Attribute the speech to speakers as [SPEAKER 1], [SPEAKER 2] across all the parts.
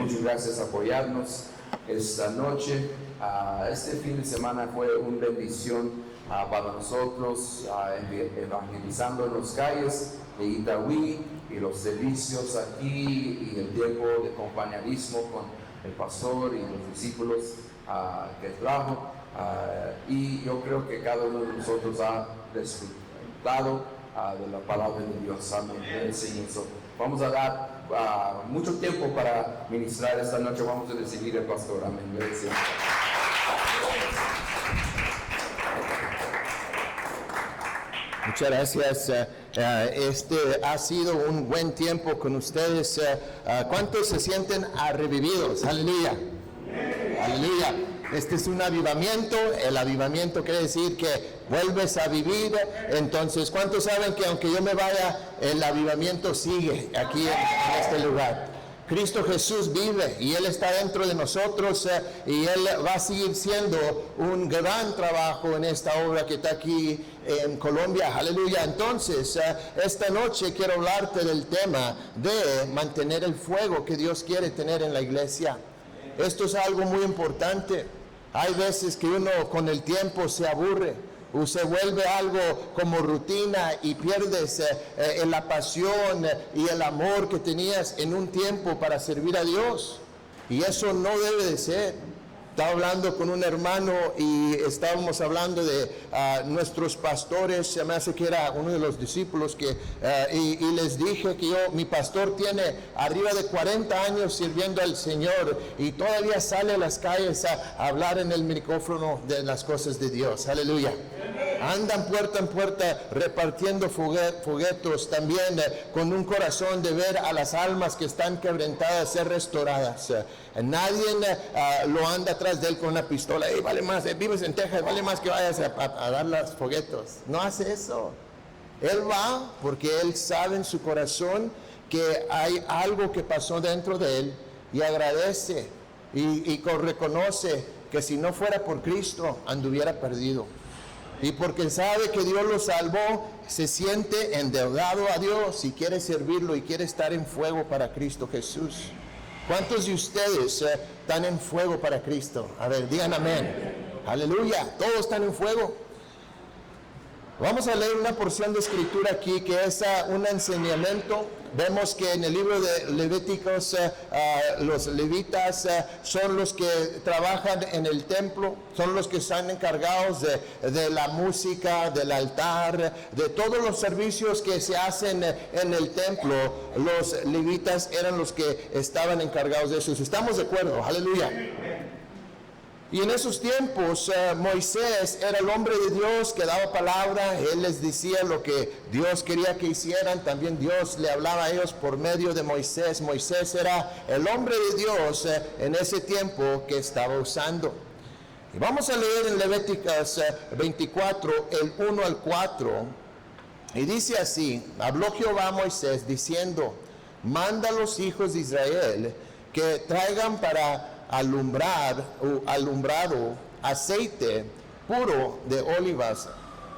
[SPEAKER 1] muchas gracias por apoyarnos esta noche. Este fin de semana fue una bendición para nosotros, evangelizando en las calles de Itagüí y los servicios aquí y el tiempo de compañerismo con el pastor y los discípulos que trajo. Y yo creo que cada uno de nosotros ha disfrutado de la palabra de Dios. Amén. Vamos a dar mucho tiempo para ministrar esta noche. Vamos a recibir al pastor. Amén. Gracias.
[SPEAKER 2] Muchas gracias. Este ha sido un buen tiempo con ustedes. ¿Cuántos se sienten revividos? Aleluya. Aleluya. Este es un avivamiento. El avivamiento quiere decir que vuelves a vivir. Entonces, ¿cuántos saben que aunque yo me vaya, el avivamiento sigue aquí en este lugar? Cristo Jesús vive y Él está dentro de nosotros y Él va a seguir siendo un gran trabajo en esta obra que está aquí en Colombia. Aleluya. Entonces, esta noche quiero hablarte del tema de mantener el fuego que Dios quiere tener en la iglesia. Esto es algo muy importante. Hay veces que uno con el tiempo se aburre, o se vuelve algo como rutina y pierdes la pasión y el amor que tenías en un tiempo para servir a Dios. Y eso no debe de ser. Estaba hablando con un hermano y estábamos hablando de nuestros pastores. Se me hace que era uno de los discípulos y les dije que mi pastor tiene arriba de 40 años sirviendo al Señor y todavía sale a las calles a hablar en el micrófono de las cosas de Dios. Aleluya. Andan puerta en puerta repartiendo folletos también con un corazón de ver a las almas que están quebrantadas ser restauradas. Nadie lo anda atrás de él con una pistola. Hey, vale más, vives en Texas, vale más que vayas a dar los folletos. No hace eso. Él va porque él sabe en su corazón que hay algo que pasó dentro de él y agradece y reconoce que si no fuera por Cristo anduviera perdido. Y porque sabe que Dios lo salvó, se siente endeudado a Dios y quiere servirlo y quiere estar en fuego para Cristo Jesús. ¿Cuántos de ustedes están en fuego para Cristo? A ver, digan amén. Aleluya, todos están en fuego. Vamos a leer una porción de escritura aquí que es un enseñamiento. Vemos que en el libro de Levíticos los levitas son los que trabajan en el templo, son los que están encargados de la música, del altar, de todos los servicios que se hacen en el templo. Los levitas eran los que estaban encargados de eso. ¿Estamos de acuerdo? Aleluya. Y en esos tiempos Moisés era el hombre de Dios que daba palabra. Él les decía lo que Dios quería que hicieran. También Dios le hablaba a ellos por medio de Moisés. Moisés era el hombre de Dios en ese tiempo que estaba usando. Y vamos a leer en Levíticos 24, el 1 al 4. Y dice así: habló Jehová a Moisés diciendo: manda a los hijos de Israel que traigan para alumbrado aceite puro de olivas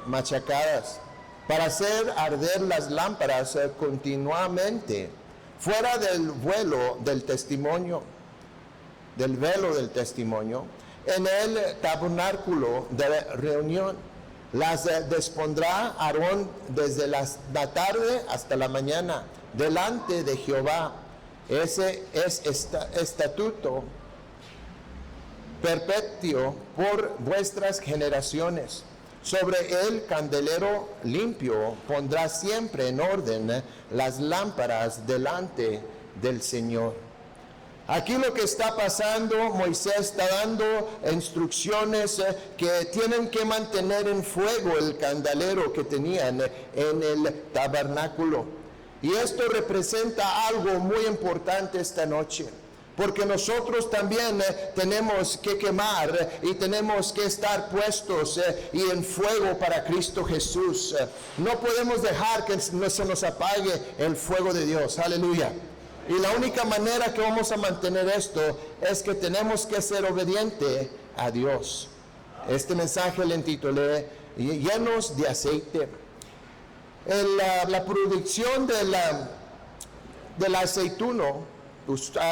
[SPEAKER 2] machacadas para hacer arder las lámparas continuamente fuera del velo del testimonio en el tabernáculo de reunión. Las dispondrá Aarón desde la tarde hasta la mañana delante de Jehová. Ese es estatuto perpetuo por vuestras generaciones. Sobre el candelero limpio pondrá siempre en orden las lámparas delante del Señor. Aquí lo que está pasando, Moisés está dando instrucciones que tienen que mantener en fuego el candelero que tenían en el tabernáculo. Y esto representa algo muy importante esta noche. Porque nosotros también tenemos que quemar y tenemos que estar puestos y en fuego para Cristo Jesús. No podemos dejar que se nos apague el fuego de Dios. Aleluya. Y la única manera que vamos a mantener esto es que tenemos que ser obedientes a Dios. Este mensaje le intitulé Llenos de aceite. La producción del aceituno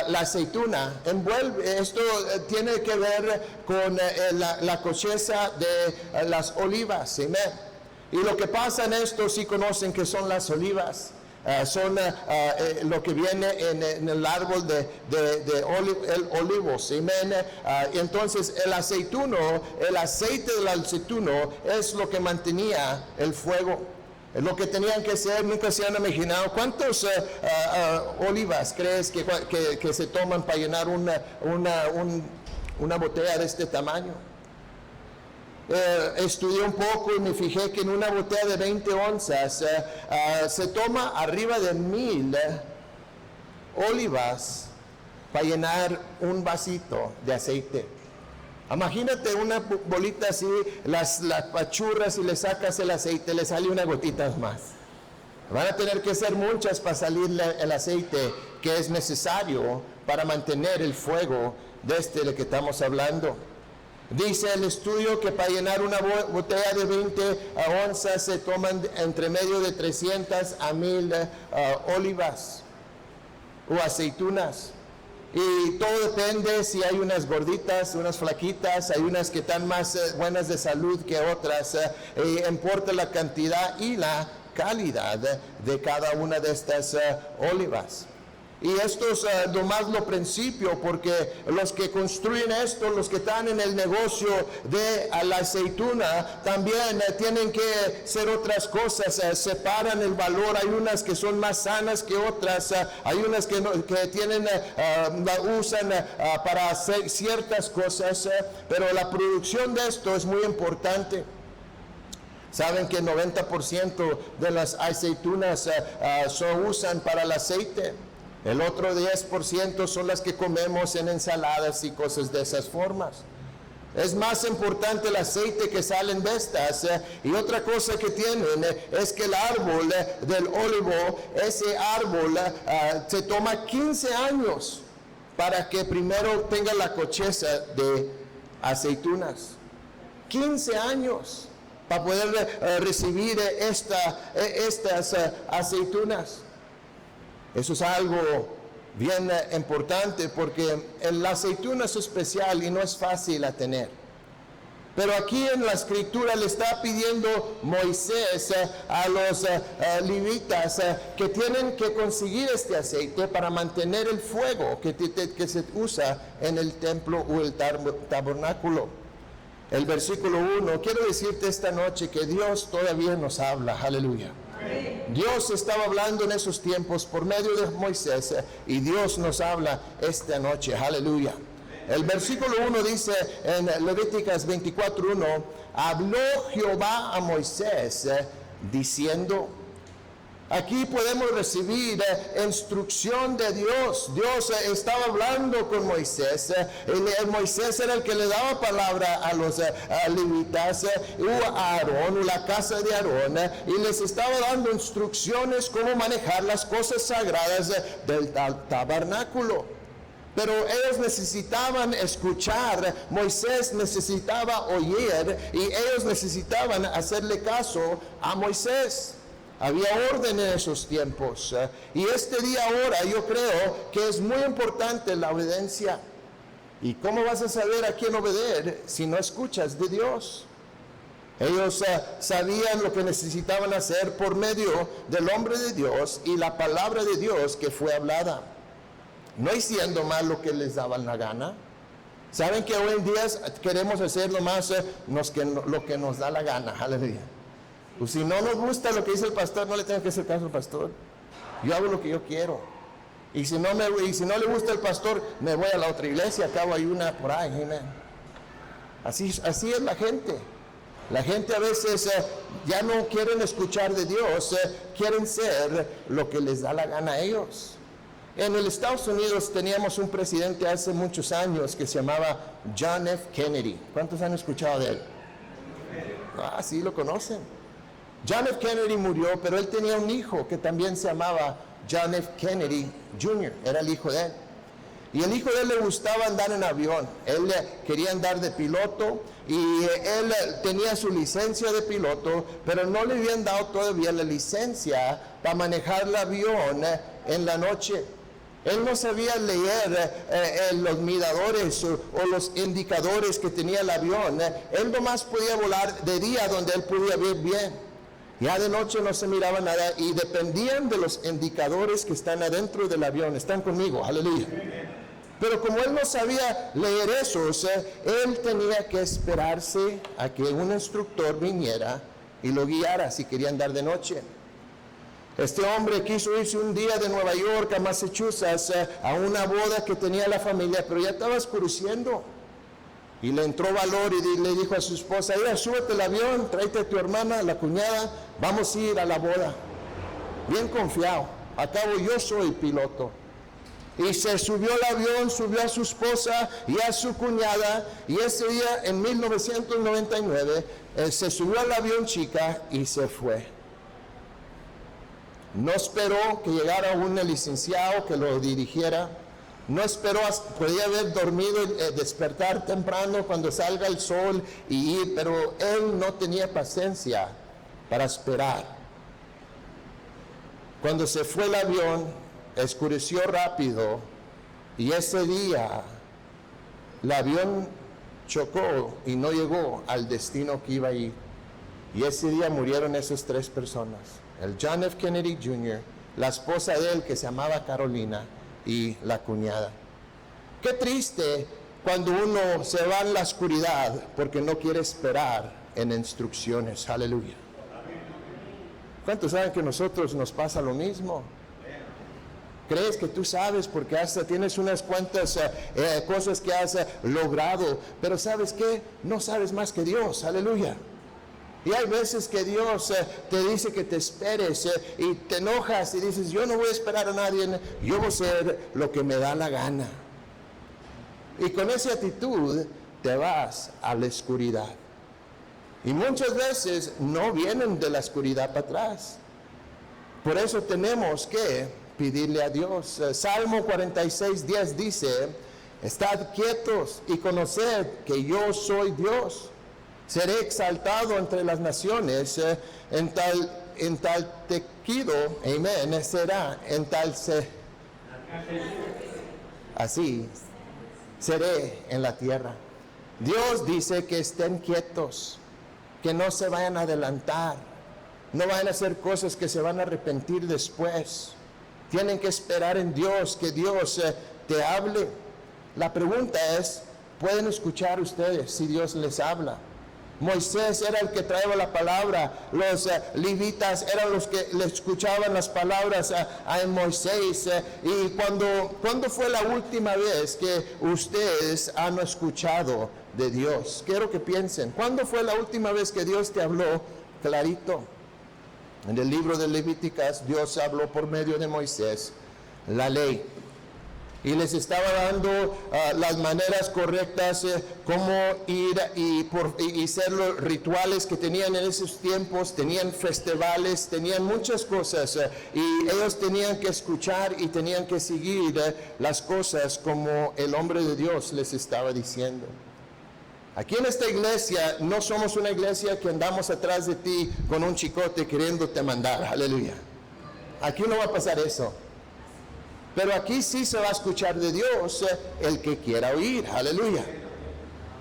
[SPEAKER 2] la aceituna envuelve, esto tiene que ver con la cosecha de las olivas, amén. Y lo que pasa en esto, sí conocen que son las olivas, son lo que viene en el árbol de olivos, amén. Entonces el aceite del aceituno es lo que mantenía el fuego. Es lo que tenían que hacer. Nunca se han imaginado cuántas olivas crees que se toman para llenar una botella de este tamaño. Estudié un poco y me fijé que en una botella de 20 onzas se toma arriba de 1000 olivas para llenar un vasito de aceite. Imagínate una bolita así, las pachurras y le sacas el aceite, le sale una gotita más. Van a tener que ser muchas para salir el aceite que es necesario para mantener el fuego de que estamos hablando. Dice el estudio que para llenar una botella de 20 onzas se toman entre medio de 300 a 1000 olivas o aceitunas. Y todo depende si hay unas gorditas, unas flaquitas, hay unas que están más buenas de salud que otras. Importa la cantidad y la calidad de cada una de estas olivas. Y esto es nomás lo principio, porque los que construyen esto, los que están en el negocio de la aceituna, también tienen que hacer otras cosas, separan el valor. Hay unas que son más sanas que otras, hay unas que tienen, la usan para hacer ciertas cosas, pero la producción de esto es muy importante. Saben que el 90% de las aceitunas se usan para el aceite. El otro 10% son las que comemos en ensaladas y cosas de esas formas. Es más importante el aceite que salen de estas. Y otra cosa que tienen es que el árbol del olivo, ese árbol se toma 15 años para que primero tenga la cosecha de aceitunas. 15 años para poder recibir estas aceitunas. Eso es algo bien importante, porque la aceituna es especial y no es fácil a tener. Pero aquí en la escritura le está pidiendo Moisés a los levitas que tienen que conseguir este aceite para mantener el fuego que se usa en el templo o el tabernáculo. El versículo 1, quiero decirte esta noche que Dios todavía nos habla, aleluya. Dios estaba hablando en esos tiempos por medio de Moisés, y Dios nos habla esta noche, aleluya. El versículo 1 dice en Levíticos 24:1, habló Jehová a Moisés diciendo. Aquí podemos recibir instrucción de Dios. Dios estaba hablando con Moisés. Moisés era el que le daba palabra a los levitas, o a Aarón, o la casa de Aarón, y les estaba dando instrucciones cómo manejar las cosas sagradas del tabernáculo. Pero ellos necesitaban escuchar, Moisés necesitaba oír, y ellos necesitaban hacerle caso a Moisés. Había orden en esos tiempos. Y este día ahora yo creo que es muy importante la obediencia. ¿Y cómo vas a saber a quién obedecer si no escuchas de Dios? Ellos sabían lo que necesitaban hacer por medio del hombre de Dios y la palabra de Dios que fue hablada. No diciendo más lo que les daba la gana. Saben que hoy en día queremos hacer nomás lo que nos da la gana. Aleluya. Pues si no nos gusta lo que dice el pastor, no le tengo que hacer caso al pastor. Yo hago lo que yo quiero. Y si no le gusta el pastor, me voy a la otra iglesia. Acabo hay una por ahí. Amén. Así es la gente. La gente a veces ya no quieren escuchar de Dios, quieren ser lo que les da la gana a ellos. En el Estados Unidos teníamos un presidente hace muchos años que se llamaba John F. Kennedy. ¿Cuántos han escuchado de él? Sí, lo conocen. John F. Kennedy murió, pero él tenía un hijo que también se llamaba John F. Kennedy Jr., era el hijo de él. Y el hijo de él le gustaba andar en avión, él quería andar de piloto, y él tenía su licencia de piloto, pero no le habían dado todavía la licencia para manejar el avión en la noche. Él no sabía leer los miradores o los indicadores que tenía el avión. Él nomás podía volar de día donde él podía ver bien. Ya de noche no se miraba nada y dependían de los indicadores que están adentro del avión. Están conmigo, aleluya. Pero como él no sabía leer esos, él tenía que esperarse a que un instructor viniera y lo guiara si quería andar de noche. Este hombre quiso irse un día de Nueva York a Massachusetts a una boda que tenía la familia, pero ya estaba oscureciendo. Y le entró valor y le dijo a su esposa, mira, súbete al avión, tráete a tu hermana, la cuñada, vamos a ir a la boda. Bien confiado, a cabo yo soy piloto. Y se subió al avión, subió a su esposa y a su cuñada, y ese día en 1999 se subió al avión chica y se fue. No esperó que llegara un licenciado que lo dirigiera. No esperó, podía haber dormido y despertar temprano cuando salga el sol y ir, pero él no tenía paciencia para esperar. Cuando se fue el avión, oscureció rápido y ese día el avión chocó y no llegó al destino que iba a ir. Y ese día murieron esas 3 personas. El John F. Kennedy Jr., la esposa de él que se llamaba Carolina y la cuñada. Qué triste cuando uno se va en la oscuridad porque no quiere esperar en instrucciones. Aleluya. ¿Cuántos saben que a nosotros nos pasa lo mismo? Crees que tú sabes porque hasta tienes unas cuantas cosas que has logrado, pero ¿sabes qué? No sabes más que Dios. Aleluya. Y hay veces que Dios te dice que te esperes y te enojas y dices, yo no voy a esperar a nadie, yo voy a hacer lo que me da la gana. Y con esa actitud te vas a la oscuridad. Y muchas veces no vienen de la oscuridad para atrás. Por eso tenemos que pedirle a Dios. Salmo 46:10 dice, estad quietos y conoced que yo soy Dios. Seré exaltado entre las naciones, en tal tequido, amén, será, en tal así seré en la tierra. Dios dice que estén quietos, que no se vayan a adelantar, no vayan a hacer cosas que se van a arrepentir después. Tienen que esperar en Dios, que Dios te hable. La pregunta es, ¿pueden escuchar ustedes si Dios les habla? Moisés era el que traía la palabra, los levitas eran los que le escuchaban las palabras a Moisés. Y ¿cuándo fue la última vez que ustedes han escuchado de Dios? Quiero que piensen, ¿cuándo fue la última vez que Dios te habló clarito? En el libro de Levíticas, Dios habló por medio de Moisés la ley. Y les estaba dando las maneras correctas, cómo ir y hacer los rituales que tenían en esos tiempos. Tenían festivales, tenían muchas cosas. Y ellos tenían que escuchar y tenían que seguir las cosas como el hombre de Dios les estaba diciendo. Aquí en esta iglesia no somos una iglesia que andamos atrás de ti con un chicote queriéndote mandar. Aleluya. Aquí no va a pasar eso. Pero aquí sí se va a escuchar de Dios el que quiera oír, aleluya.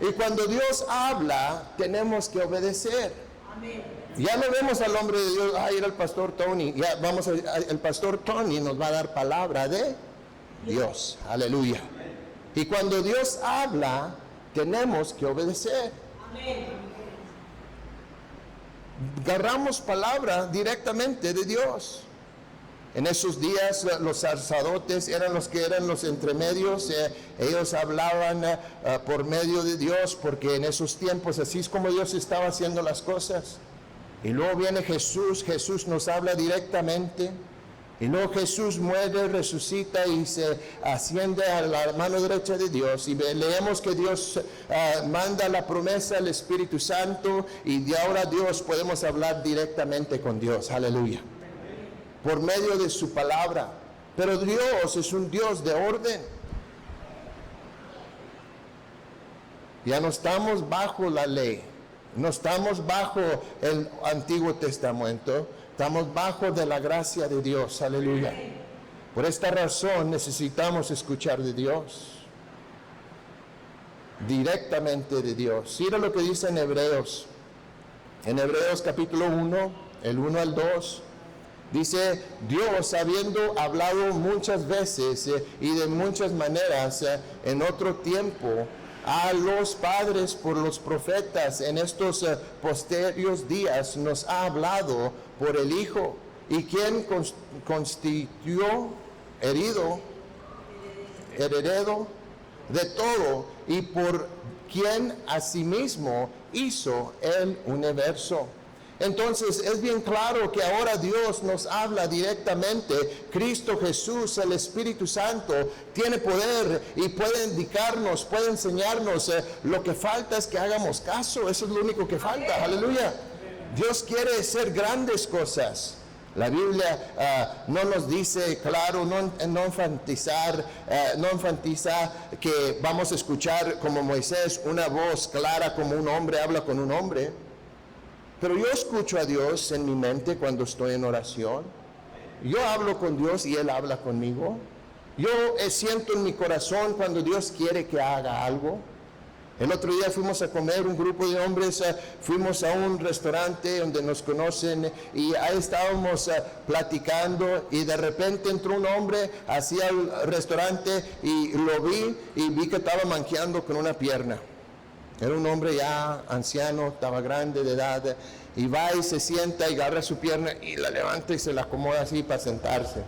[SPEAKER 2] Y cuando Dios habla, tenemos que obedecer. Amén. Ya no vemos al hombre de Dios, era el pastor Tony, el pastor Tony nos va a dar palabra de Dios, aleluya. Y cuando Dios habla, tenemos que obedecer. Amén. Agarramos palabra directamente de Dios. En esos días los sacerdotes eran los entremedios, ellos hablaban por medio de Dios, porque en esos tiempos así es como Dios estaba haciendo las cosas. Y luego viene Jesús nos habla directamente, y luego Jesús muere, resucita y se asciende a la mano derecha de Dios, y leemos que Dios manda la promesa al Espíritu Santo, y de ahora Dios podemos hablar directamente con Dios, aleluya. Por medio de su palabra. Pero Dios es un Dios de orden. Ya no estamos bajo la ley, no estamos bajo el Antiguo Testamento, estamos bajo de la gracia de Dios, aleluya. Por esta razón necesitamos escuchar de Dios, directamente de Dios. Mira lo que dice en Hebreos capítulo 1, el 1 al 2. Dice, Dios, habiendo hablado muchas veces y de muchas maneras en otro tiempo a los padres por los profetas, en estos posteriores días nos ha hablado por el Hijo, y quien constituyó heredero de todo, y por quien asimismo hizo el universo. Entonces es bien claro que ahora Dios nos habla directamente. Cristo Jesús, el Espíritu Santo, tiene poder y puede indicarnos, puede enseñarnos. Lo que falta es que hagamos caso. Eso es lo único que falta. Aleluya. Dios quiere hacer grandes cosas. La Biblia no nos dice, claro, no enfatiza que vamos a escuchar como Moisés una voz clara como un hombre habla con un hombre. Pero yo escucho a Dios en mi mente cuando estoy en oración. Yo hablo con Dios y Él habla conmigo. Yo siento en mi corazón cuando Dios quiere que haga algo. El otro día fuimos a comer, un grupo de hombres, fuimos a un restaurante donde nos conocen y ahí estábamos platicando, y de repente entró un hombre hacia el restaurante y lo vi y vi que estaba manqueando con una pierna. Era un hombre ya anciano, estaba grande de edad, y va y se sienta y agarra su pierna y la levanta y se la acomoda así para sentarse.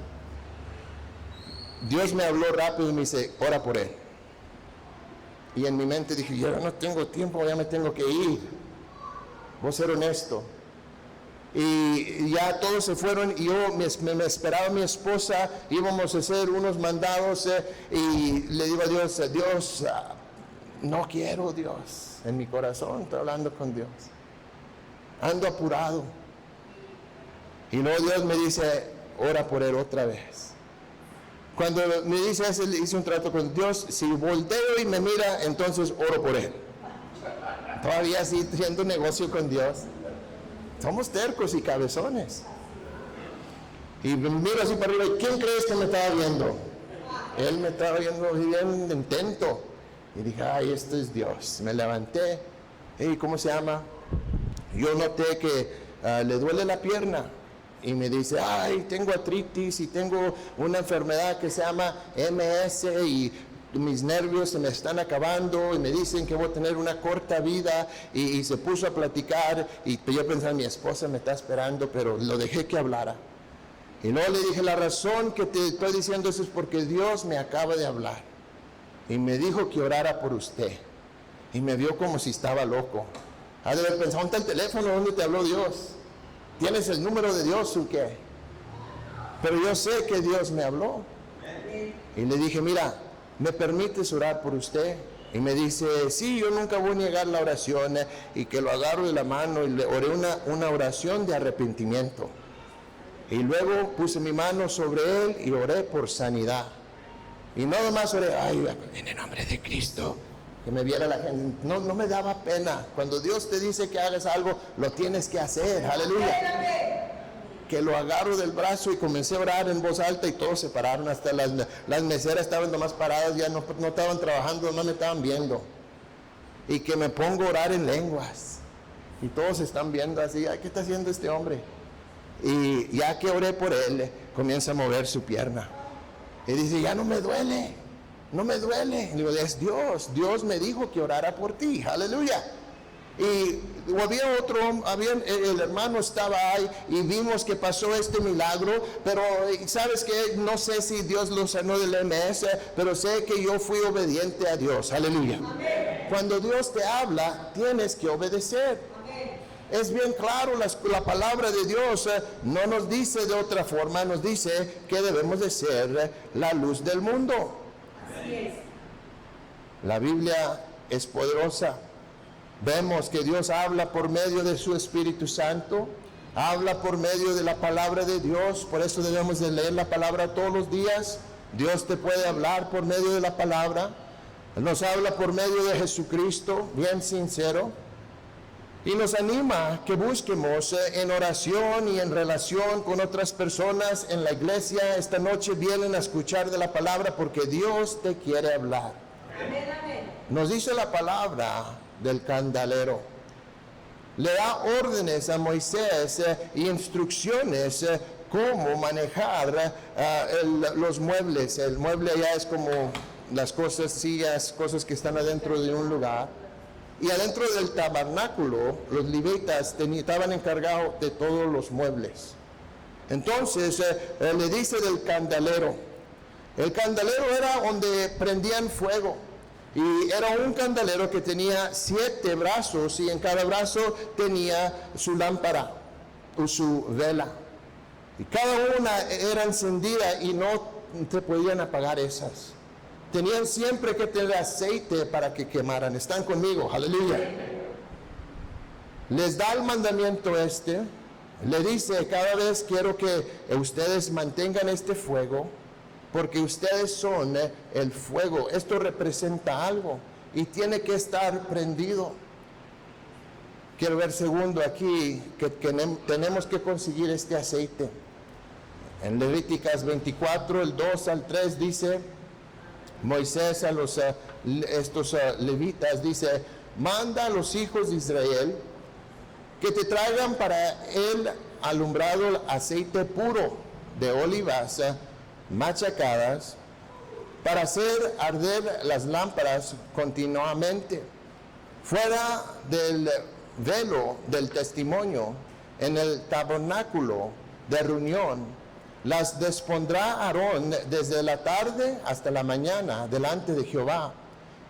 [SPEAKER 2] Dios me habló rápido y me dice, ora por él. Y en mi mente dije, yo no tengo tiempo, ya me tengo que ir. Voy a ser honesto. Y ya todos se fueron y yo me esperaba mi esposa, íbamos a hacer unos mandados y le digo a Dios, Dios, no quiero, Dios, en mi corazón estoy hablando con Dios, ando apurado. Y luego Dios me dice, ora por él otra vez. Cuando me dice eso, le hice un trato con Dios, si volteo y me mira, entonces oro por él. Todavía así haciendo negocio con Dios. Somos tercos y cabezones. Y me miro así para arriba, ¿y quién crees que me estaba viendo? Él me estaba viendo bien intento. Y dije, ay, esto es Dios. Me levanté. Hey, ¿cómo se llama? Yo noté que le duele la pierna. Y me dice, ay, tengo artritis y tengo una enfermedad que se llama MS y mis nervios se me están acabando y me dicen que voy a tener una corta vida. Y se puso a platicar y yo pensaba, mi esposa me está esperando, pero lo dejé que hablara. Y luego le dije, la razón que te estoy diciendo eso es porque Dios me acaba de hablar. Y me dijo que orara por usted. Y me vio como si estaba loco. Ha de haber pensado, ¿dónde está el teléfono? ¿Dónde te habló Dios? ¿Tienes el número de Dios o qué? Pero yo sé que Dios me habló. Y le dije, mira, ¿me permites orar por usted? Y me dice, sí, yo nunca voy a negar la oración. Y que lo agarro de la mano y le oré una oración de arrepentimiento. Y luego puse mi mano sobre él y oré por sanidad. Y nada más oré, ay, en el nombre de Cristo, que me viera la gente. No me daba pena. Cuando Dios te dice que hagas algo, lo tienes que hacer. Aleluya. Que lo agarro del brazo y comencé a orar en voz alta y todos se pararon. Hasta las meseras estaban nomás paradas, ya no estaban trabajando, no me estaban viendo. Y que me pongo a orar en lenguas. Y todos están viendo así, ay, ¿qué está haciendo este hombre? Y ya que oré por él, comienza a mover su pierna. Y dice, ya no me duele, no me duele. Y digo, es Dios, Dios me dijo que orara por ti, aleluya. Y el hermano estaba ahí y vimos que pasó este milagro, pero sabes que no sé si Dios lo sanó del MS, pero sé que yo fui obediente a Dios, aleluya. Amén. Cuando Dios te habla, tienes que obedecer. Es bien claro, la palabra de Dios no nos dice de otra forma, nos dice que debemos de ser la luz del mundo. Así es. La Biblia es poderosa. Vemos que Dios habla por medio de su Espíritu Santo, habla por medio de la palabra de Dios, por eso debemos de leer la palabra todos los días. Dios te puede hablar por medio de la palabra. Él nos habla por medio de Jesucristo, bien sincero. Y nos anima que busquemos en oración y en relación con otras personas en la iglesia. Esta noche vienen a escuchar de la palabra porque Dios te quiere hablar.
[SPEAKER 3] Amén, amén.
[SPEAKER 2] Nos dice la palabra del candelero. Le da órdenes a Moisés y instrucciones cómo manejar los muebles. El mueble ya es como las cosas, sillas, cosas que están adentro de un lugar. Y adentro del tabernáculo, los levitas estaban encargados de todos los muebles. Entonces, le dice del candelero. El candelero era donde prendían fuego. Y era un candelero que tenía 7 brazos y en cada brazo tenía su lámpara o su vela. Y cada una era encendida y no se podían apagar esas. Tenían siempre que tener aceite para que quemaran. ¿Están conmigo? Aleluya. Les da el mandamiento le dice, cada vez quiero que ustedes mantengan este fuego, porque ustedes son el fuego. Esto representa algo y tiene que estar prendido. Quiero ver segundo aquí, que tenemos que conseguir este aceite. En Levíticas 24, el 2 al 3 dice, Moisés a estos levitas dice, manda a los hijos de Israel que te traigan para el alumbrado aceite puro de olivas machacadas para hacer arder las lámparas continuamente. Fuera del velo del testimonio, en el tabernáculo de reunión, las dispondrá Aarón desde la tarde hasta la mañana delante de Jehová.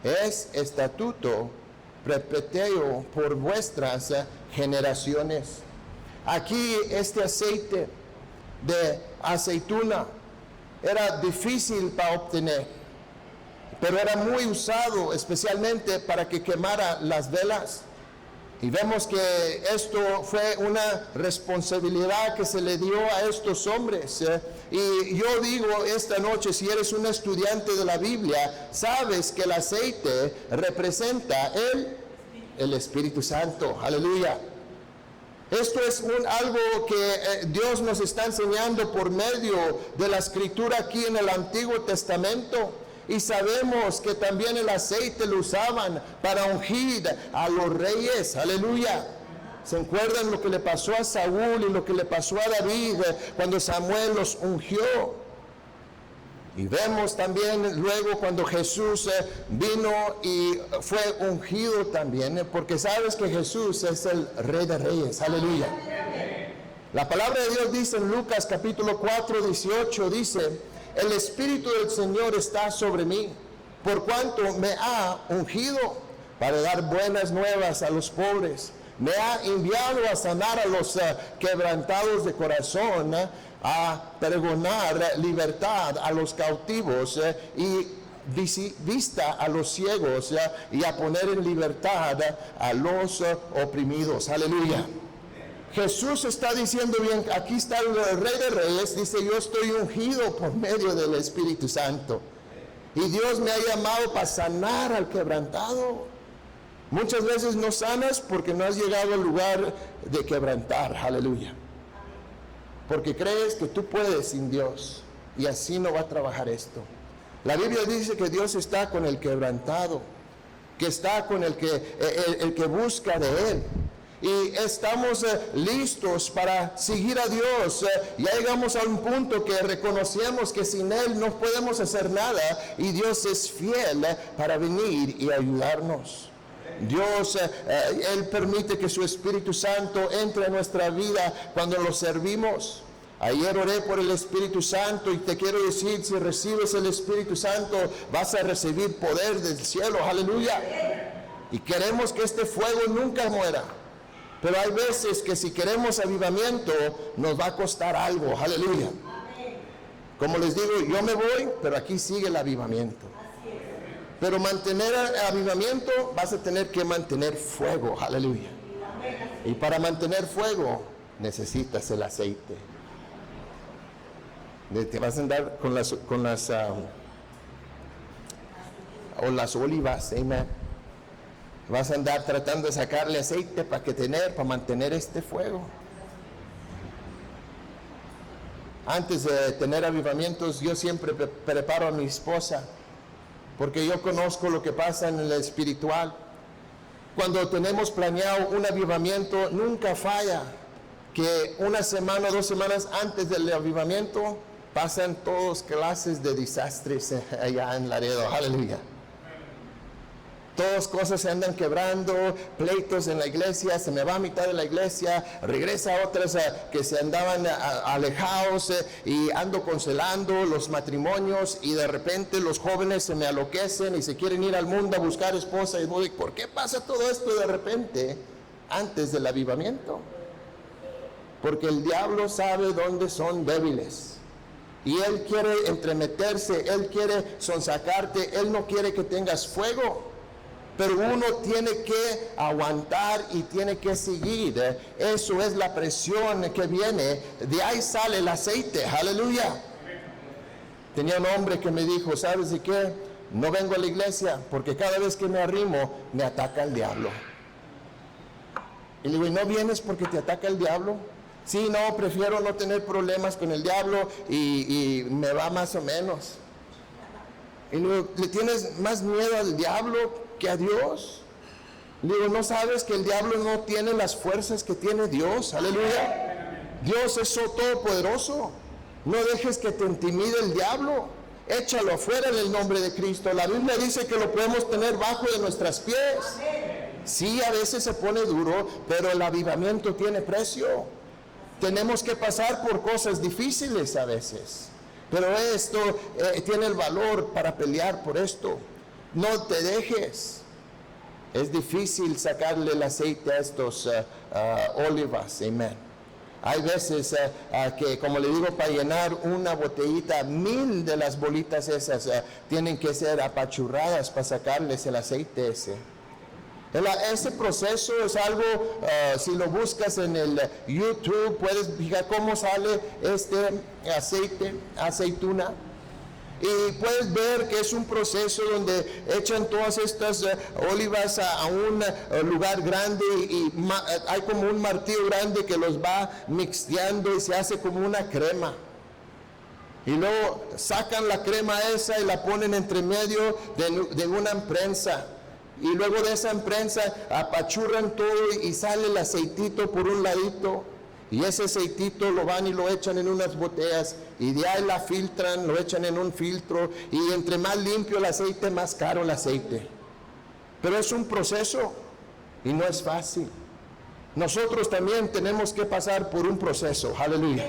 [SPEAKER 2] Es estatuto perpetuo por vuestras generaciones. Aquí este aceite de aceituna era difícil para obtener, pero era muy usado especialmente para que quemara las velas. Y vemos que esto fue una responsabilidad que se le dio a estos hombres. Y yo digo esta noche, si eres un estudiante de la Biblia, sabes que el aceite representa el Espíritu Santo. Aleluya. Esto es algo que Dios nos está enseñando por medio de la escritura aquí en el Antiguo Testamento. Y sabemos que también el aceite lo usaban para ungir a los reyes. Aleluya. ¿Se acuerdan lo que le pasó a Saúl y lo que le pasó a David cuando Samuel los ungió? Y vemos también luego cuando Jesús vino y fue ungido también, porque sabes que Jesús es el Rey de Reyes. Aleluya. La palabra de Dios dice en Lucas capítulo 4, 18, dice, el Espíritu del Señor está sobre mí, por cuanto me ha ungido para dar buenas nuevas a los pobres. Me ha enviado a sanar a los quebrantados de corazón, a pregonar libertad a los cautivos y vista a los ciegos y a poner en libertad a los oprimidos. Aleluya. Jesús está diciendo bien, aquí está el Rey de Reyes, dice, yo estoy ungido por medio del Espíritu Santo. Y Dios me ha llamado para sanar al quebrantado. Muchas veces no sanas porque no has llegado al lugar de quebrantar. Aleluya. Porque crees que tú puedes sin Dios. Y así no va a trabajar esto. La Biblia dice que Dios está con el quebrantado, que está con el que busca de Él. Y estamos listos para seguir a Dios. Ya llegamos a un punto que reconocemos que sin Él no podemos hacer nada, y Dios es fiel para venir y ayudarnos. Dios, Él permite que su Espíritu Santo entre en nuestra vida cuando lo servimos. Ayer oré por el Espíritu Santo y te quiero decir, si recibes el Espíritu Santo vas a recibir poder del cielo. Aleluya. Y queremos que este fuego nunca muera. Pero hay veces que si queremos avivamiento, nos va a costar algo. Aleluya. Como les digo, yo me voy, pero aquí sigue el avivamiento. Pero mantener avivamiento, vas a tener que mantener fuego. Aleluya. Y para mantener fuego, necesitas el aceite. Te vas a andar con las olivas. Amén. Vas a andar tratando de sacarle aceite para mantener este fuego. Antes de tener avivamientos, yo siempre preparo a mi esposa, porque yo conozco lo que pasa en el espiritual. Cuando tenemos planeado un avivamiento, nunca falla que una semana o 2 semanas antes del avivamiento pasan todas clases de desastres allá en Laredo. Aleluya. Todas cosas se andan quebrando, pleitos en la iglesia, se me va a mitad de la iglesia, regresa a otras que se andaban alejados y ando cancelando los matrimonios, y de repente los jóvenes se me enloquecen y se quieren ir al mundo a buscar esposa. Y digo, ¿por qué pasa todo esto de repente antes del avivamiento? Porque el diablo sabe dónde son débiles. Y él quiere entremeterse, él quiere sonsacarte, él no quiere que tengas fuego. Pero uno tiene que aguantar y tiene que seguir. Eso es la presión que viene. De ahí sale el aceite. Aleluya. Tenía un hombre que me dijo, ¿sabes de qué? No vengo a la iglesia porque cada vez que me arrimo me ataca el diablo. Y le digo, ¿y no vienes porque te ataca el diablo? Sí, no, prefiero no tener problemas con el diablo y me va más o menos. Y le digo, ¿le tienes más miedo al diablo que a Dios? Le digo, ¿no sabes que el diablo no tiene las fuerzas que tiene Dios? Aleluya. Dios es todopoderoso. No dejes que te intimide el diablo. Échalo afuera en el nombre de Cristo. La Biblia dice que lo podemos tener bajo de nuestros pies. Sí, a veces se pone duro, pero el avivamiento tiene precio. Tenemos que pasar por cosas difíciles a veces. Pero esto tiene el valor para pelear por esto. No te dejes. Es difícil sacarle el aceite a estos olivas. Amén. Hay veces que, como le digo, para llenar una botellita, 1000 de las bolitas esas tienen que ser apachurradas para sacarles el aceite ese. Ese proceso es algo, si lo buscas en el YouTube, puedes fijar cómo sale este aceituna. Y puedes ver que es un proceso donde echan todas estas olivas a un lugar grande y hay como un martillo grande que los va mixteando y se hace como una crema. Y luego sacan la crema esa y la ponen entre medio de una prensa. Y luego de esa prensa apachurran todo y sale el aceitito por un ladito. Y ese aceitito lo van y lo echan en unas botellas y de ahí la filtran, lo echan en un filtro, y entre más limpio el aceite, más caro el aceite. Pero es un proceso y no es fácil. Nosotros también tenemos que pasar por un proceso, aleluya.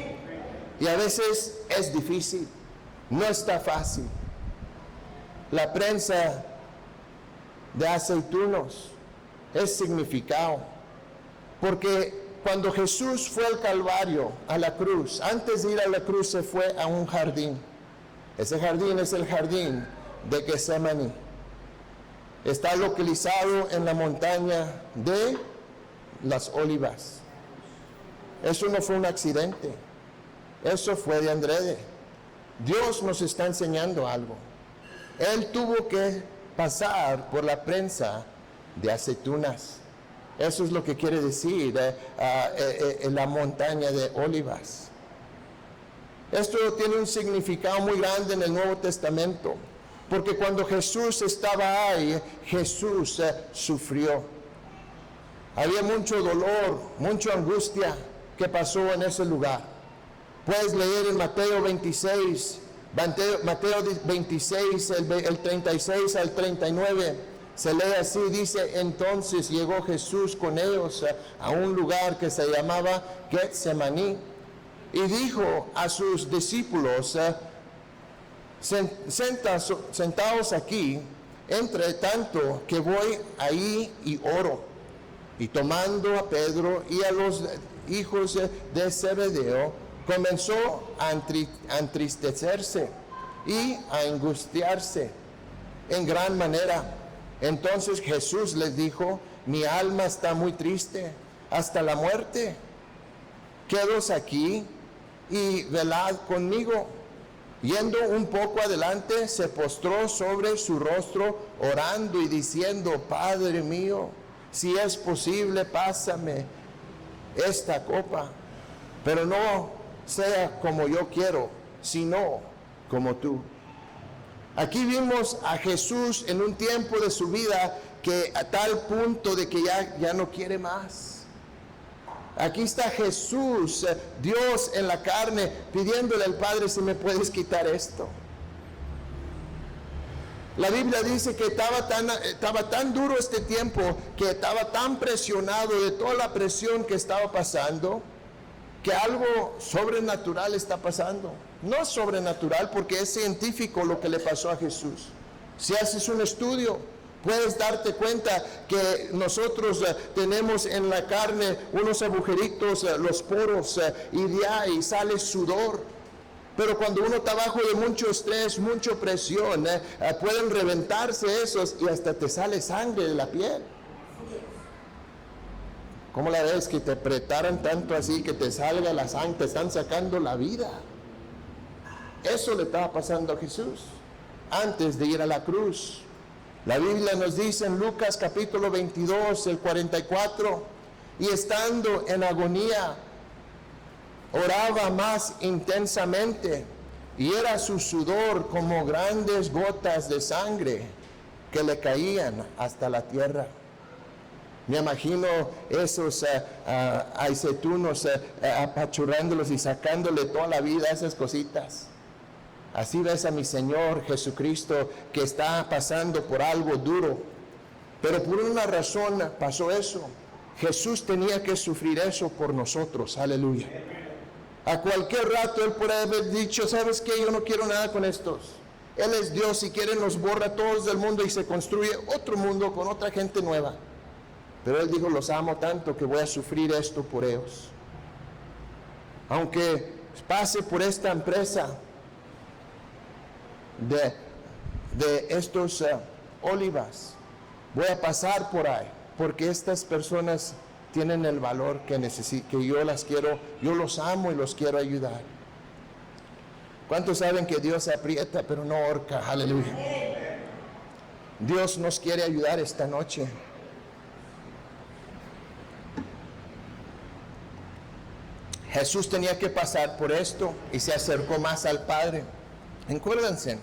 [SPEAKER 2] Y a veces es difícil, no está fácil. La prensa de aceitunos es significado, porque cuando Jesús fue al Calvario, a la cruz, antes de ir a la cruz se fue a un jardín. Ese jardín es el jardín de Getsemaní. Está localizado en la montaña de las Olivas. Eso no fue un accidente. Eso fue de adrede. Dios nos está enseñando algo. Él tuvo que pasar por la prensa de aceitunas. Eso es lo que quiere decir en la montaña de Olivas. Esto tiene un significado muy grande en el Nuevo Testamento, porque cuando Jesús estaba ahí, Jesús sufrió. Había mucho dolor, mucha angustia que pasó en ese lugar. Puedes leer en Mateo 26, el 36 al 39. Se lee así, dice, entonces llegó Jesús con ellos a un lugar que se llamaba Getsemaní, y dijo a sus discípulos, sentaos aquí, entre tanto que voy ahí y oro. Y tomando a Pedro y a los hijos de Zebedeo, comenzó a entristecerse y a angustiarse en gran manera. Entonces Jesús les dijo, mi alma está muy triste hasta la muerte. Quedaos aquí y velad conmigo. Yendo un poco adelante, se postró sobre su rostro, orando y diciendo: Padre mío, si es posible, pásame esta copa, pero no sea como yo quiero, sino como tú. Aquí vimos a Jesús en un tiempo de su vida que a tal punto de que ya no quiere más. Aquí está Jesús, Dios en la carne, pidiéndole al Padre: si me puedes quitar esto. La Biblia dice que estaba tan duro este tiempo, que estaba tan presionado de toda la presión que estaba pasando, que algo sobrenatural está pasando. No es sobrenatural porque es científico lo que le pasó a Jesús. Si haces un estudio, puedes darte cuenta que nosotros tenemos en la carne unos agujeritos, los poros, y de ahí sale sudor. Pero cuando uno está bajo de mucho estrés, mucha presión, pueden reventarse esos y hasta te sale sangre de la piel. ¿Cómo la ves? Que te apretaran tanto así que te salga la sangre, te están sacando la vida. Eso le estaba pasando a Jesús antes de ir a la cruz. La Biblia nos dice en Lucas capítulo 22, el 44, y estando en agonía, oraba más intensamente, y era su sudor como grandes gotas de sangre que le caían hasta la tierra. Me imagino esos aceitunos apachurrándolos y sacándole toda la vida a esas cositas. Así ves a mi Señor Jesucristo, que está pasando por algo duro, pero por una razón pasó eso. Jesús tenía que sufrir eso por nosotros, aleluya. A cualquier rato Él puede haber dicho: ¿sabes qué? Yo no quiero nada con estos. Él es Dios, si quiere nos borra a todos del mundo y se construye otro mundo con otra gente nueva. Pero Él dijo: los amo tanto que voy a sufrir esto por ellos. Aunque pase por esta empresa de estos olivas, voy a pasar por ahí, porque estas personas tienen el valor que necesito, que yo los amo y los quiero ayudar. ¿Cuántos saben que Dios aprieta pero no ahorca? Aleluya. Dios nos quiere ayudar esta noche. Jesús tenía que pasar por esto y se acercó más al Padre. Acuérdense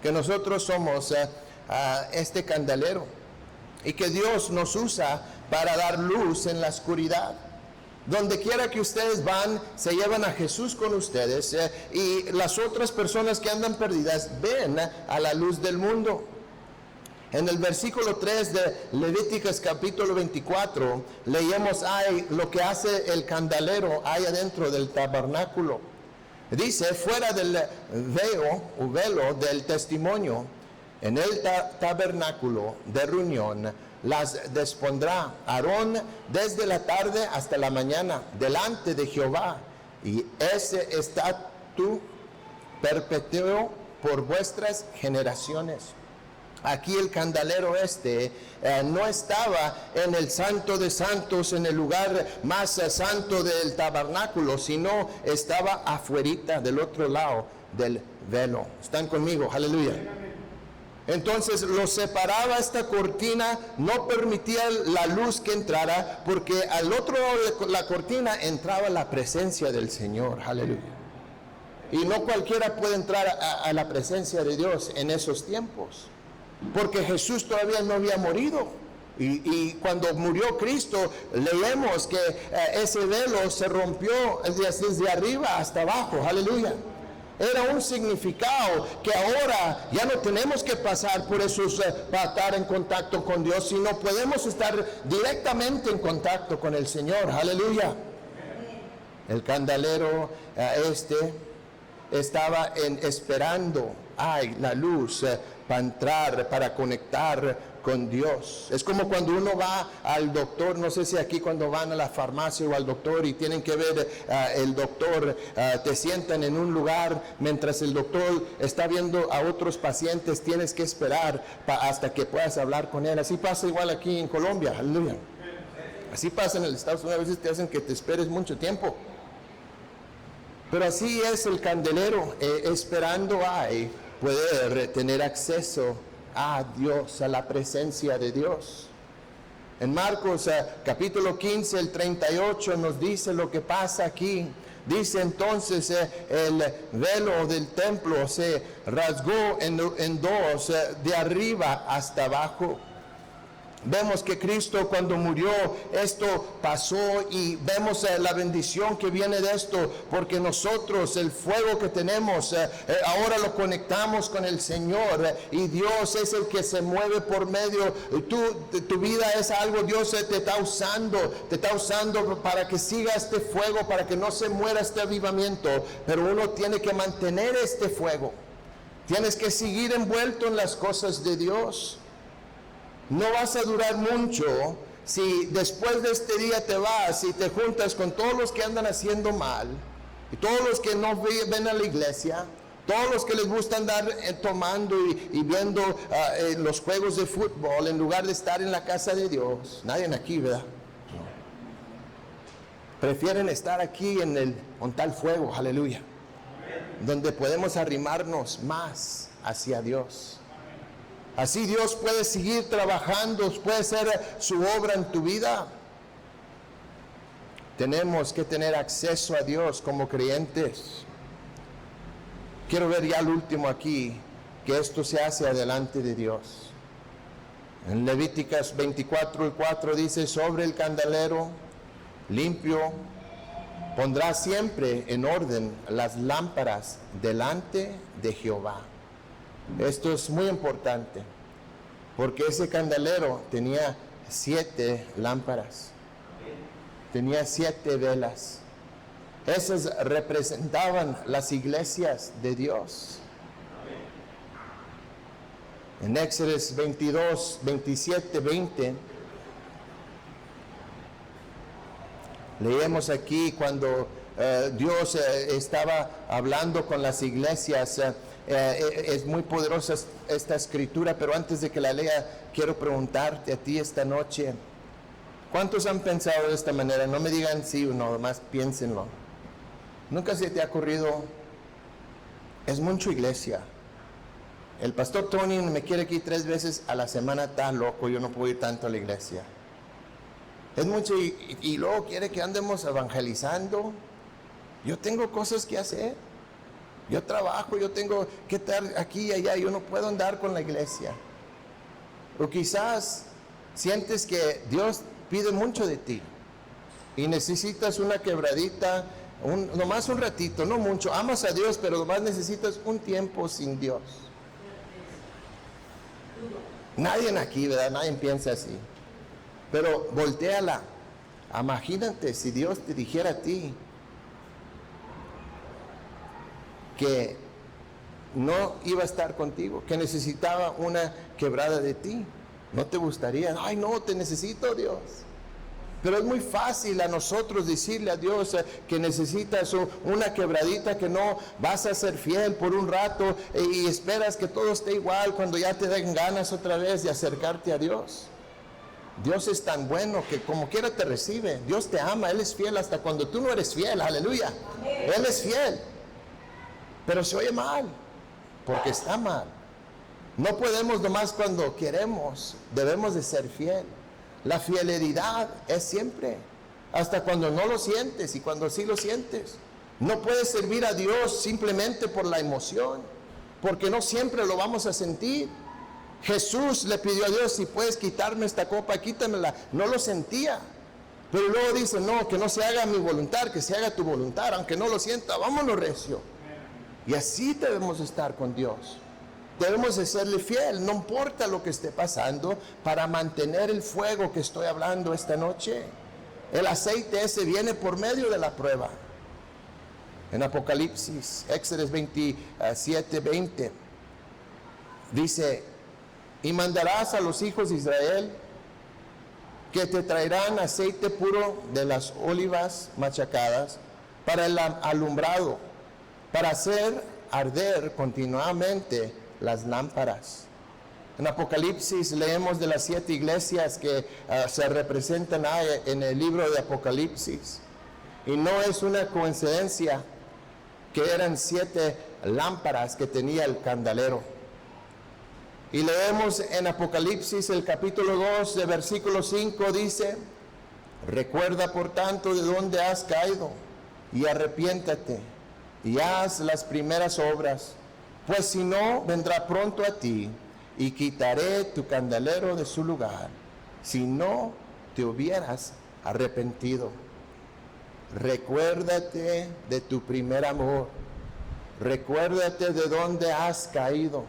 [SPEAKER 2] que nosotros somos este candelero y que Dios nos usa para dar luz en la oscuridad. Donde quiera que ustedes van, se llevan a Jesús con ustedes, y las otras personas que andan perdidas ven a la luz del mundo. En el versículo 3 de Levíticos capítulo 24 leemos lo que hace el candelero ahí adentro del tabernáculo. Dice: fuera del velo del testimonio, en el tabernáculo de reunión, las despondrá Aarón desde la tarde hasta la mañana delante de Jehová, y ese estatuto perpetuo por vuestras generaciones. Aquí el candelero no estaba en el santo de santos, en el lugar más santo del tabernáculo, sino estaba afuerita del otro lado del velo. ¿Están conmigo? Aleluya. Entonces lo separaba esta cortina, no permitía la luz que entrara, porque al otro lado de la cortina entraba la presencia del Señor. Aleluya. Y no cualquiera puede entrar a la presencia de Dios en esos tiempos, porque Jesús todavía no había morido. Y cuando murió Cristo, leemos que ese velo se rompió desde arriba hasta abajo. Aleluya. Era un significado que ahora ya no tenemos que pasar por esos para estar en contacto con Dios, sino podemos estar directamente en contacto con el Señor. Aleluya. El candelero estaba esperando la luz para entrar, para conectar con Dios. Es como cuando uno va al doctor, no sé si aquí cuando van a la farmacia o al doctor y tienen que ver el doctor, te sientan en un lugar mientras el doctor está viendo a otros pacientes, tienes que esperar hasta que puedas hablar con él. Así pasa igual aquí en Colombia, aleluya. Así pasa en el Estados Unidos, a veces te hacen que te esperes mucho tiempo. Pero así es el candelero, esperando hay poder tener acceso a Dios, a la presencia de Dios. En Marcos capítulo 15, el 38 nos dice lo que pasa aquí. Dice entonces el velo del templo se rasgó en dos, de arriba hasta abajo. Vemos que Cristo cuando murió, esto pasó y vemos la bendición que viene de esto, porque nosotros el fuego que tenemos, ahora lo conectamos con el Señor y Dios es el que se mueve por medio, tu vida es algo, Dios te está usando para que siga este fuego, para que no se muera este avivamiento, pero uno tiene que mantener este fuego, tienes que seguir envuelto en las cosas de Dios. No vas a durar mucho si después de este día te vas y te juntas con todos los que andan haciendo mal, y todos los que no ven a la iglesia, todos los que les gusta andar tomando y viendo los juegos de fútbol en lugar de estar en la casa de Dios. Nadie aquí, ¿verdad? No. Prefieren estar aquí con tal fuego, aleluya, donde podemos arrimarnos más hacia Dios. Así Dios puede seguir trabajando, puede ser su obra en tu vida. Tenemos que tener acceso a Dios como creyentes. Quiero ver ya el último aquí, que esto se hace delante de Dios. En Levíticos 24:4 dice, sobre el candelero limpio pondrá siempre en orden las lámparas delante de Jehová. Esto es muy importante, porque ese candelero tenía 7 lámparas, tenía 7 velas. Esas representaban las iglesias de Dios. En Éxodo 22, 27, 20, leemos aquí cuando Dios estaba hablando con las iglesias. Es muy poderosa esta escritura, pero antes de que la lea, quiero preguntarte a ti esta noche, ¿cuántos han pensado de esta manera? No me digan sí o no, más piénsenlo. ¿Nunca se te ha ocurrido? Es mucho iglesia. El pastor Tony me quiere aquí 3 veces a la semana, está loco, yo no puedo ir tanto a la iglesia. Es mucho y luego quiere que andemos evangelizando. Yo tengo cosas que hacer. Yo trabajo, yo tengo que estar aquí y allá, yo no puedo andar con la iglesia. O quizás sientes que Dios pide mucho de ti y necesitas una quebradita, nomás un ratito, no mucho. Amas a Dios, pero nomás necesitas un tiempo sin Dios. Nadie aquí, ¿verdad? Nadie piensa así. Pero voltéala. Imagínate si Dios te dijera a ti que no iba a estar contigo, que necesitaba una quebrada de ti. ¿No te gustaría? Ay, no, te necesito, Dios. Pero es muy fácil a nosotros decirle a Dios que necesitas una quebradita, que no vas a ser fiel por un rato y esperas que todo esté igual cuando ya te den ganas otra vez de acercarte a Dios. Dios es tan bueno que como quiera te recibe. Dios te ama, Él es fiel hasta cuando tú no eres fiel, aleluya. Él es fiel. Pero se oye mal, porque está mal. No podemos nomás cuando queremos, debemos de ser fiel. La fidelidad es siempre, hasta cuando no lo sientes y cuando sí lo sientes. No puedes servir a Dios simplemente por la emoción, porque no siempre lo vamos a sentir. Jesús le pidió a Dios, si puedes quitarme esta copa, quítamela. No lo sentía, pero luego dice, no, que no se haga mi voluntad, que se haga tu voluntad, aunque no lo sienta, vámonos recio. Y así debemos estar con Dios. Debemos de serle fiel, no importa lo que esté pasando, para mantener el fuego que estoy hablando esta noche. El aceite ese viene por medio de la prueba. En Apocalipsis, Éxodo 27, 20, dice, y mandarás a los hijos de Israel que te traerán aceite puro de las olivas machacadas para el alumbrado, para hacer arder continuamente las lámparas. En Apocalipsis leemos de las 7 iglesias que se representan en el libro de Apocalipsis. Y no es una coincidencia que eran 7 lámparas que tenía el candelero. Y leemos en Apocalipsis el capítulo 2, de versículo 5, dice: recuerda por tanto de dónde has caído, y arrepiéntate, y haz las primeras obras, pues si no, vendrá pronto a ti, y quitaré tu candelero de su lugar, si no te hubieras arrepentido. Recuérdate de tu primer amor, recuérdate de dónde has caído.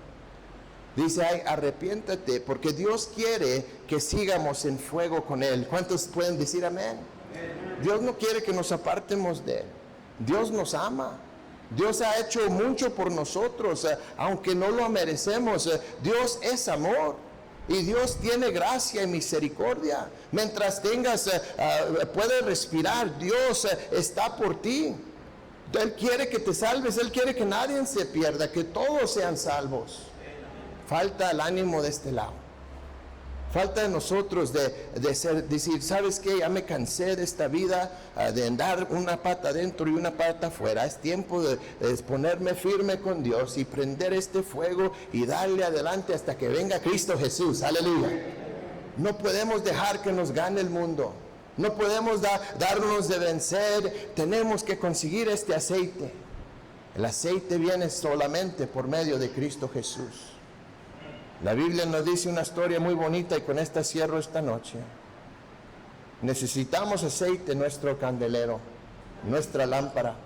[SPEAKER 2] Dice, ay, arrepiéntate, porque Dios quiere que sigamos en fuego con Él. ¿Cuántos pueden decir amén? Dios no quiere que nos apartemos de Él. Dios nos ama. Dios ha hecho mucho por nosotros, aunque no lo merecemos. Dios es amor y Dios tiene gracia y misericordia. Mientras puedes respirar, Dios está por ti. Él quiere que te salves, Él quiere que nadie se pierda, que todos sean salvos. Falta el ánimo de este lado. Falta de nosotros decir, ¿sabes qué? Ya me cansé de esta vida, de andar una pata adentro y una pata afuera. Es tiempo de ponerme firme con Dios y prender este fuego y darle adelante hasta que venga Cristo Jesús. Aleluya. No podemos dejar que nos gane el mundo. No podemos darnos de vencer. Tenemos que conseguir este aceite. El aceite viene solamente por medio de Cristo Jesús. La Biblia nos dice una historia muy bonita y con esta cierro esta noche. Necesitamos aceite en nuestro candelero, nuestra lámpara.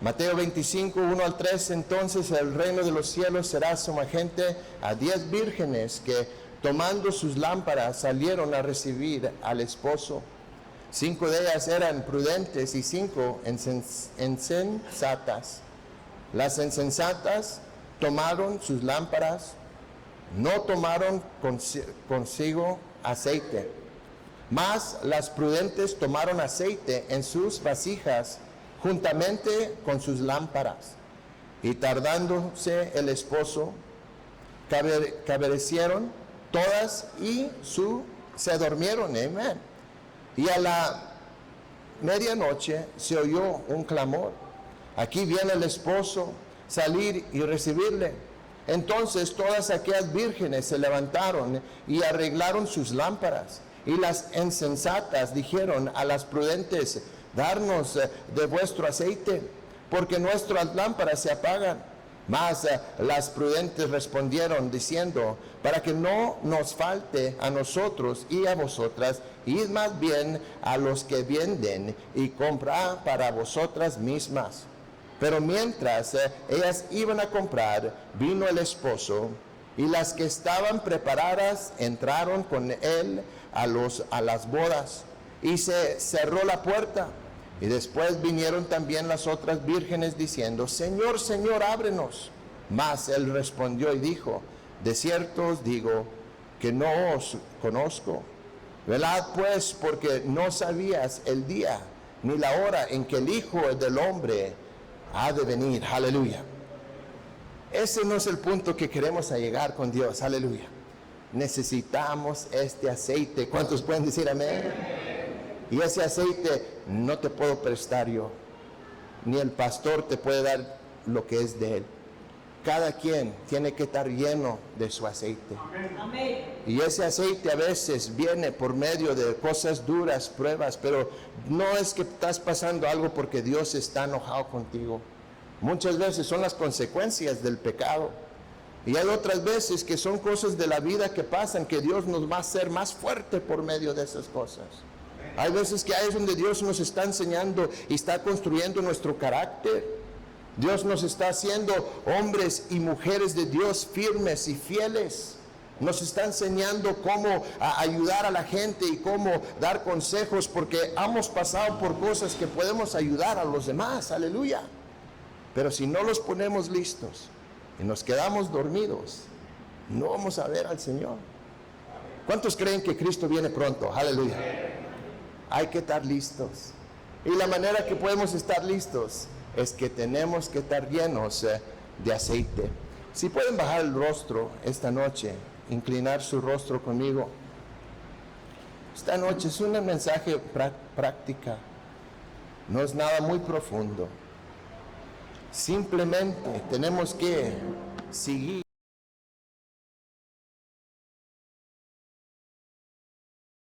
[SPEAKER 2] Mateo 25, 1 al 3, entonces el reino de los cielos será semejante a 10 vírgenes que tomando sus lámparas salieron a recibir al esposo. 5 de ellas eran prudentes y 5 insensatas. Las insensatas tomaron sus lámparas, no tomaron consigo aceite, mas las prudentes tomaron aceite en sus vasijas juntamente con sus lámparas. Y tardándose el esposo, cabrecieron todas y se durmieron. Amén. Y a la medianoche se oyó un clamor: aquí viene el esposo, salir y recibirle. Entonces todas aquellas vírgenes se levantaron y arreglaron sus lámparas. Y las insensatas dijeron a las prudentes: darnos de vuestro aceite, porque nuestras lámparas se apagan. Mas las prudentes respondieron diciendo: para que no nos falte a nosotros y a vosotras, id más bien a los que venden y comprad para vosotras mismas. Pero mientras ellas iban a comprar, vino el esposo, y las que estaban preparadas entraron con él a las bodas, y se cerró la puerta. Y después vinieron también las otras vírgenes diciendo: Señor, Señor, ábrenos. Mas él respondió y dijo: de cierto os digo que no os conozco. Velad pues, porque no sabías el día ni la hora en que el Hijo del Hombre ha de venir. Aleluya. Ese no es el punto que queremos llegar con Dios. Aleluya. Necesitamos este aceite. ¿Cuántos pueden decir amén? Y ese aceite no te puedo prestar yo, ni el pastor te puede dar lo que es de él. Cada quien tiene que estar lleno de su aceite. Amén. Y ese aceite a veces viene por medio de cosas duras, pruebas, pero no es que estás pasando algo porque Dios está enojado contigo. Muchas veces son las consecuencias del pecado. Y hay otras veces que son cosas de la vida que pasan, que Dios nos va a hacer más fuerte por medio de esas cosas. Hay veces que ahí es donde Dios nos está enseñando y está construyendo nuestro carácter. Dios nos está haciendo hombres y mujeres de Dios firmes y fieles. Nos está enseñando cómo ayudar a la gente y cómo dar consejos, porque hemos pasado por cosas que podemos ayudar a los demás. Aleluya. Pero si no los ponemos listos y nos quedamos dormidos, no vamos a ver al Señor. ¿Cuántos creen que Cristo viene pronto? Aleluya. Hay que estar listos. Y la manera que podemos estar listos es que tenemos que estar llenos de aceite. Si pueden bajar el rostro esta noche, inclinar su rostro conmigo. Esta noche es un mensaje práctica. No es nada muy profundo. Simplemente tenemos que seguir